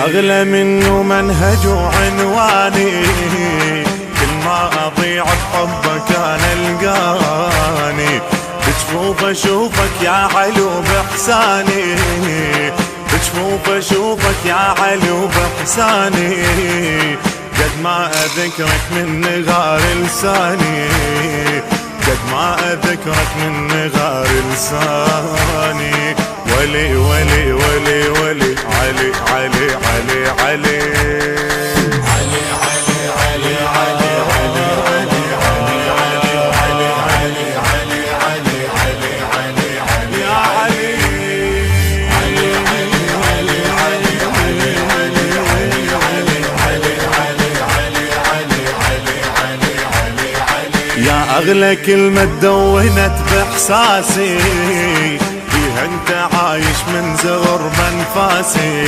أغلى منه منهج وعنواني، كل ما أضيع بحبك أنا القاني، بجفوف أشوفك يا علو بإحساني، بجفوف أشوفك يا علو بإحساني، قد ما أذكرك من نغار لساني، قد ما أذكرك من نغار لساني. ولي ولي ولي ولي علي علي علي علي يا أغلى كلمة دونت بإحساسي، فيها أنت عايش من زغر بأنفاسي.